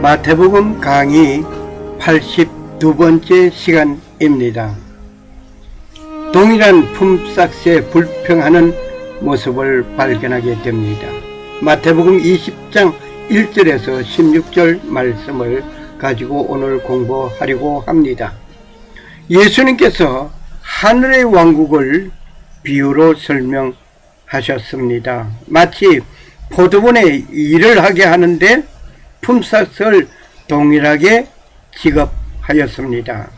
마태복음 강의 82번째 시간입니다. 동일한 품삯에 불평하는 모습을 발견하게 됩니다. 마태복음 20장 1절에서 16절 말씀을 가지고 오늘 공부하려고 합니다. 예수님께서 하늘의 왕국을 비유로 설명하셨습니다. 마치 포도원에 일을 하게 하는데 품삯을 동일하게 지급하였습니다.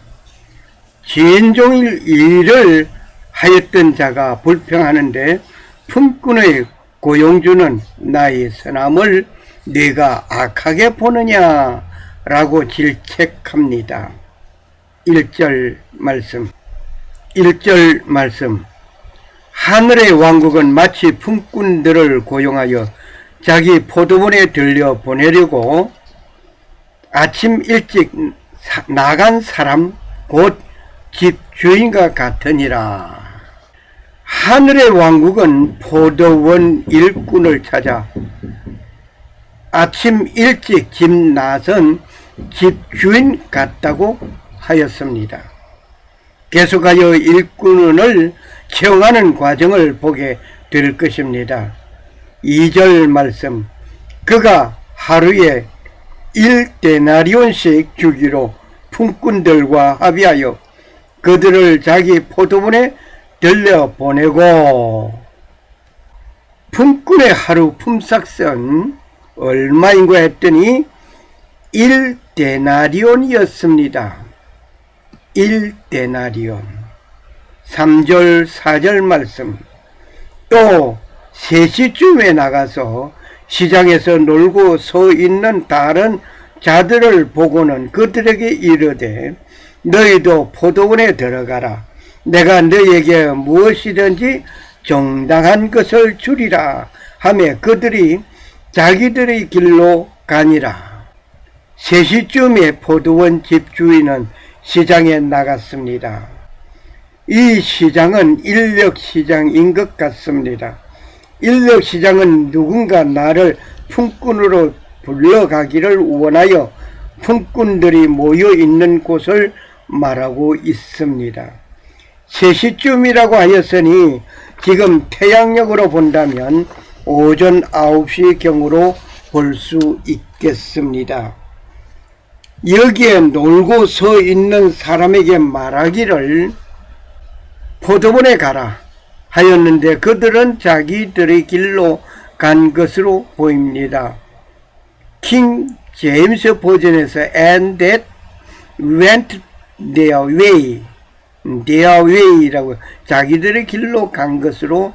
진종일 일을 하였던 자가 불평하는데 품꾼의 고용주는 나의 선함을 네가 악하게 보느냐 라고 질책합니다. 1절 말씀 하늘의 왕국은 마치 품꾼들을 고용하여 자기 포도원에 들려 보내려고 아침 일찍 나간 사람 곧 집주인과 같으니라. 하늘의 왕국은 포도원 일꾼을 찾아 아침 일찍 집 나선 집주인 같다고 하였습니다. 계속하여 일꾼을 채용하는 과정을 보게 될 것입니다. 2절 말씀 그가 하루에 1데나리온씩 주기로 품꾼들과 합의하여 그들을 자기 포도원에 들려보내고 품꾼의 하루 품삯은 얼마인가 했더니 1데나리온이었습니다. 1데나리온 3절 4절 말씀 또 3시쯤에 나가서 시장에서 놀고 서 있는 다른 자들을 보고는 그들에게 이르되 너희도 포도원에 들어가라. 내가 너희에게 무엇이든지 정당한 것을 주리라 하며 그들이 자기들의 길로 가니라. 3시쯤에 포도원 집주인은 시장에 나갔습니다. 이 시장은 인력시장인 것 같습니다. 인력시장은 누군가 나를 품꾼으로 불러가기를 원하여 품꾼들이 모여있는 곳을 말하고 있습니다. 3시쯤이라고 하였으니 지금 태양력으로 본다면 오전 9시 경으로 볼 수 있겠습니다. 여기에 놀고 서 있는 사람에게 말하기를 포도원에 가라 하였는데 그들은 자기들의 길로 간 것으로 보입니다. 킹 제임스 버전에서 and that went their way라고 자기들의 길로 간 것으로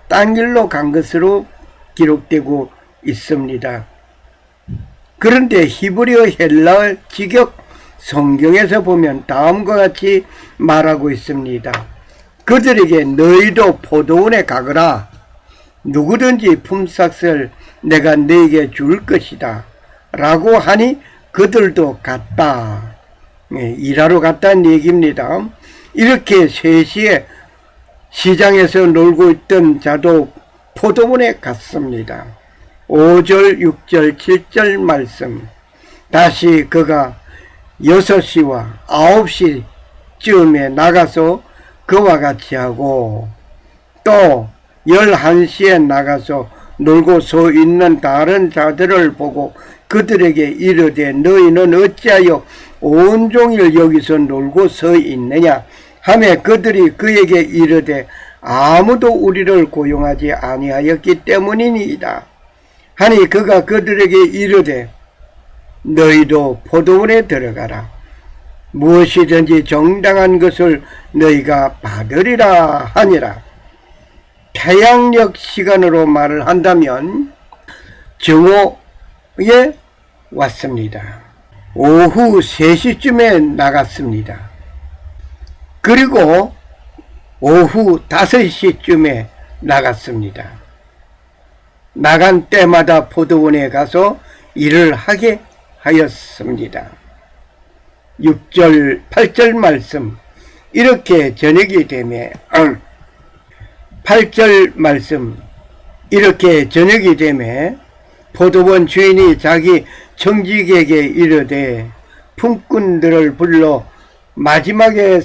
딴 길로 간 것으로 기록되고 있습니다. 그런데 히브리어 헬라어 직역 성경에서 보면 다음과 같이 말하고 있습니다. 그들에게 너희도 포도원에 가거라. 누구든지 품삯을 내가 너에게 줄 것이다. 라고 하니 그들도 갔다. 일하러 갔다는 얘기입니다. 이렇게 3시에 시장에서 놀고 있던 자도 포도원에 갔습니다. 5절, 6절, 7절 말씀 다시 그가 6시와 9시쯤에 나가서 그와 같이 하고 또 11시에 나가서 놀고 서 있는 다른 자들을 보고 그들에게 이르되 너희는 어찌하여 온종일 여기서 놀고 서 있느냐 하며 그들이 그에게 이르되 아무도 우리를 고용하지 아니하였기 때문이니이다 하니 그가 그들에게 이르되 너희도 포도원에 들어가라. 무엇이든지 정당한 것을 너희가 받으리라 하니라. 태양력 시간으로 말을 한다면 정오에 왔습니다. 오후 3시쯤에 나갔습니다. 그리고 오후 5시쯤에 나갔습니다. 나간 때마다 포도원에 가서 일을 하게 하였습니다. 6절 8절 말씀 이렇게 저녁이 되매 8절 말씀 이렇게 저녁이 되매 포도원 주인이 자기 청지객에게 이르되 품꾼들을 불러 마지막에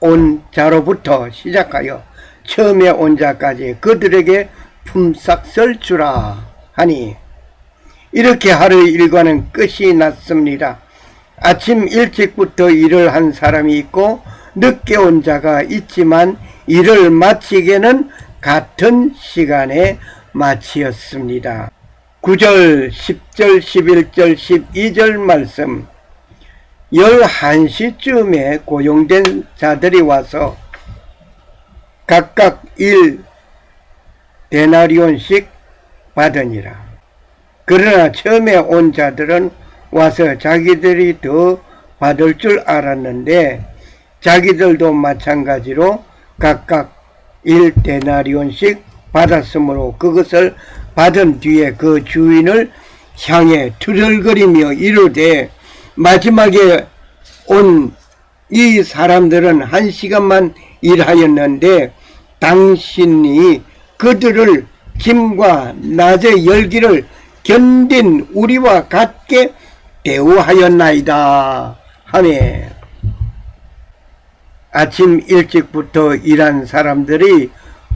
온 자로부터 시작하여 처음에 온 자까지 그들에게 품삯을 주라 하니 이렇게 하루 일과는 끝이 났습니다. 아침 일찍부터 일을 한 사람이 있고 늦게 온 자가 있지만 일을 마치기에는 같은 시간에 마치었습니다. 9절, 10절, 11절, 12절 말씀. 11시쯤에 고용된 자들이 와서 각각 1데나리온씩 받으니라. 그러나 처음에 온 자들은 와서 자기들이 더 받을 줄 알았는데 자기들도 마찬가지로 각각 1데나리온씩 받았으므로 그것을 받은 뒤에 그 주인을 향해 투덜거리며 이르되 마지막에 온 이 사람들은 1시간만 일하였는데 당신이 그들을 짐과 낮의 열기를 견딘 우리와 같게 대우하였나이다 하매 아침 일찍부터 일한 사람들이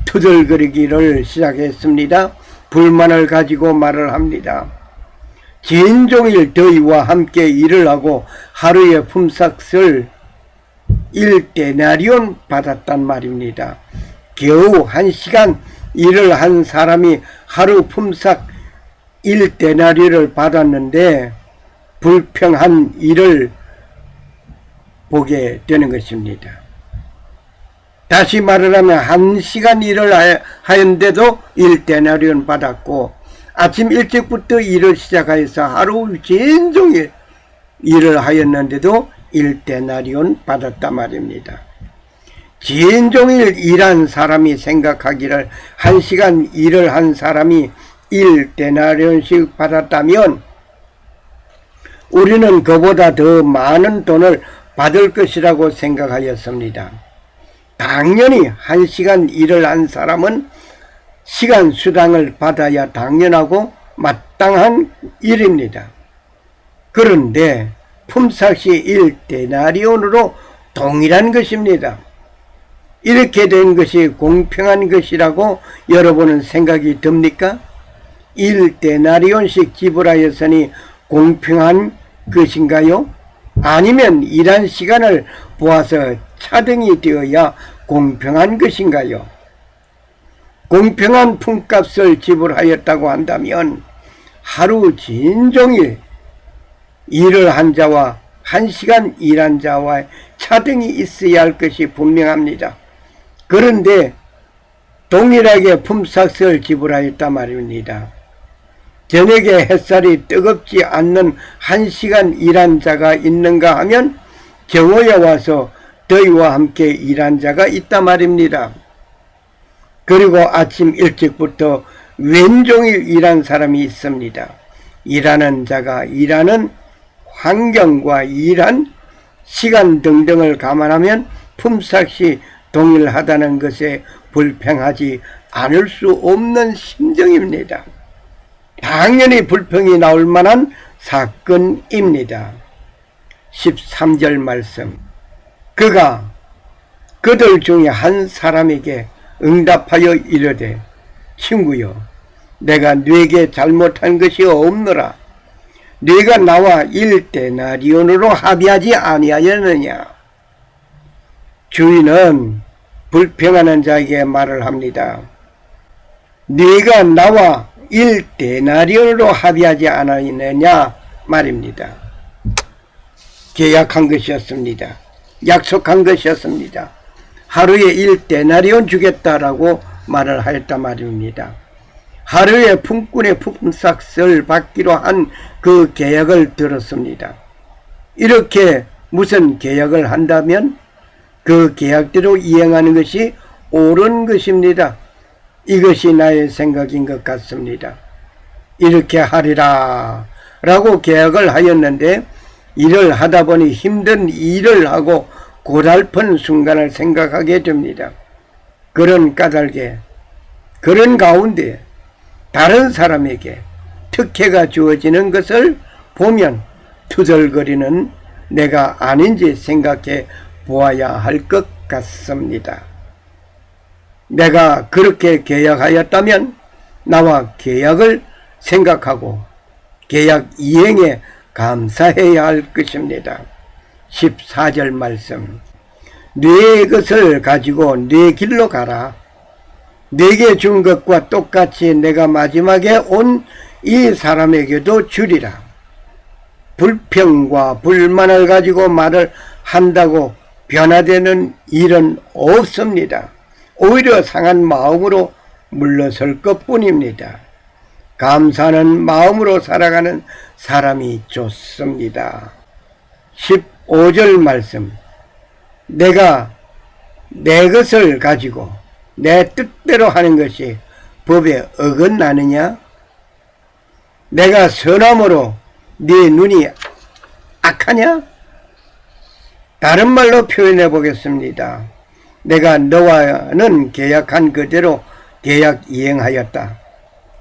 투덜거리기를 시작했습니다. 불만을 가지고 말을 합니다. 진종일 더위와 함께 일을 하고 하루의 품삯을 1데나리온 받았단 말입니다. 겨우 1시간 일을 한 사람이 하루 품삯 1데나리온을 받았는데 불평한 일을 보게 되는 것입니다. 다시 말을 하면 1시간 일을 하였는데도 1데나리온 받았고 아침 일찍부터 일을 시작하여서 하루 종일 일을 하였는데도 1데나리온 받았단 말입니다. 종일 일한 사람이 생각하기를 1시간 일을 한 사람이 1데나리온씩 받았다면 우리는 그보다 더 많은 돈을 받을 것이라고 생각하였습니다. 당연히 1시간 일을 한 사람은 시간 수당을 받아야 당연하고 마땅한 일입니다. 그런데 품삯이 1데나리온으로 동일한 것입니다. 이렇게 된 것이 공평한 것이라고 여러분은 생각이 듭니까? 1데나리온씩 지불하였으니 공평한 것인가요? 아니면 일한 시간을 보아서 차등이 되어야 공평한 것인가요? 공평한 품값을 지불하였다고 한다면 하루 진종일 일을 한 자와 1시간 일한 자와 차등이 있어야 할 것이 분명합니다. 그런데 동일하게 품삯을 지불하였단 말입니다. 저녁에 햇살이 뜨겁지 않는 1시간 일한 자가 있는가 하면 정오에 와서 더위와 함께 일한 자가 있단 말입니다. 그리고 아침 일찍부터 왼종일 일한 사람이 있습니다. 일하는 자가 일하는 환경과 일한 시간 등등을 감안하면 품삯이 동일하다는 것에 불평하지 않을 수 없는 심정입니다. 당연히 불평이 나올 만한 사건입니다. 13절 말씀. 그가 그들 중에 한 사람에게 응답하여 이르되 친구여 내가 네게 잘못한 것이 없노라. 네가 나와 1데나리온으로 합의하지 아니하였느냐. 주인은 불평하는 자에게 말을 합니다. 네가 나와 1데나리온으로 합의하지 않았느냐 말입니다. 계약한 것이었습니다. 약속한 것이었습니다. 하루에 1데나리온 주겠다라고 말을 하였단 말입니다. 하루에 품꾼의 품삯을 받기로 한 그 계약을 들었습니다. 이렇게 무슨 계약을 한다면 그 계약대로 이행하는 것이 옳은 것입니다. 이것이 나의 생각인 것 같습니다. 이렇게 하리라 라고 계약을 하였는데 일을 하다 보니 힘든 일을 하고 고달픈 순간을 생각하게 됩니다. 그런 까닭에 그런 가운데 다른 사람에게 특혜가 주어지는 것을 보면 투덜거리는 내가 아닌지 생각해 보아야 할 것 같습니다. 내가 그렇게 계약하였다면 나와 계약을 생각하고 계약 이행에 감사해야 할 것입니다. 14절 말씀. 네 것을 가지고 네 길로 가라. 내게 준 것과 똑같이 내가 마지막에 온 이 사람에게도 주리라. 불평과 불만을 가지고 말을 한다고 변화되는 일은 없습니다. 오히려 상한 마음으로 물러설 것뿐입니다. 감사하는 마음으로 살아가는 사람이 좋습니다. 15절 말씀. 내가 내 것을 가지고 내 뜻대로 하는 것이 법에 어긋나느냐? 내가 선함으로 네 눈이 악하냐? 다른 말로 표현해 보겠습니다. 내가 너와는 계약한 그대로 계약 이행하였다.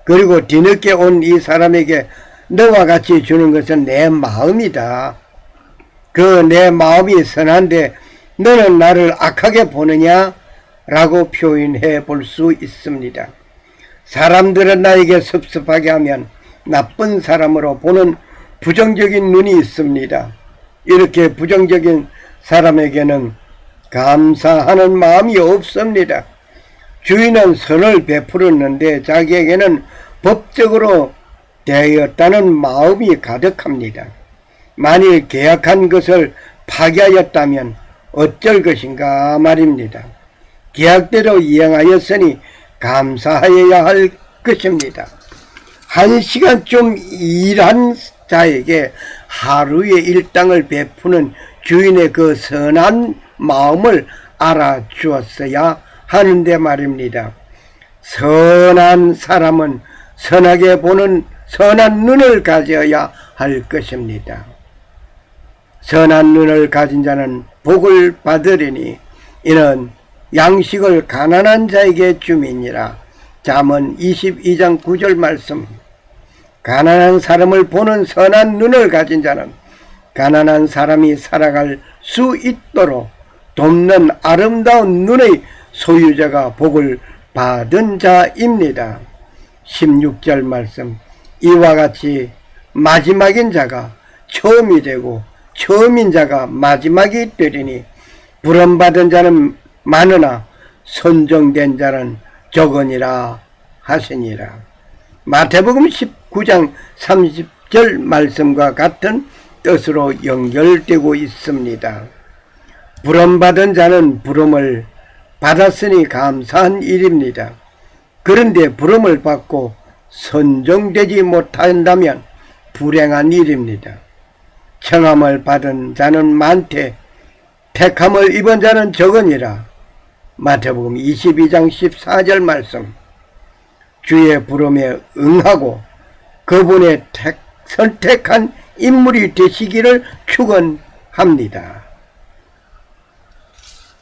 그리고 뒤늦게 온 이 사람에게 너와 같이 주는 것은 내 마음이다. 그 내 마음이 선한데 너는 나를 악하게 보느냐? 라고 표현해 볼 수 있습니다. 사람들은 나에게 섭섭하게 하면 나쁜 사람으로 보는 부정적인 눈이 있습니다. 이렇게 부정적인 사람에게는 감사하는 마음이 없습니다. 주인은 선을 베풀었는데 자기에게는 법적으로 되었다는 마음이 가득합니다. 만일 계약한 것을 파기하였다면 어쩔 것인가 말입니다. 계약대로 이행하였으니 감사하여야 할 것입니다. 1시간 좀 일한 자에게 하루의 일당을 베푸는 주인의 그 선한 마음을 알아주었어야 하는데 말입니다. 선한 사람은 선하게 보는 선한 눈을 가져야 할 것입니다. 선한 눈을 가진 자는 복을 받으리니 이는 양식을 가난한 자에게 줌이니라. 잠언 22장 9절 말씀. 가난한 사람을 보는 선한 눈을 가진 자는 가난한 사람이 살아갈 수 있도록 돕는 아름다운 눈의 소유자가 복을 받은 자입니다. 16절 말씀. 이와 같이 마지막인 자가 처음이 되고 처음인 자가 마지막이 되리니 부름받은 자는 많으나 선정된 자는 적으니라 하시니라. 마태복음 19장 30절 말씀과 같은 뜻으로 연결되고 있습니다. 부름받은 자는 부름을 받았으니 감사한 일입니다. 그런데 부름을 받고 선정되지 못한다면 불행한 일입니다. 청함을 받은 자는 많되 택함을 입은 자는 적으니라. 마태복음 22장 14절 말씀. 주의 부름에 응하고 그분의 선택한 인물이 되시기를 축원합니다.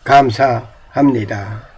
감사합니다.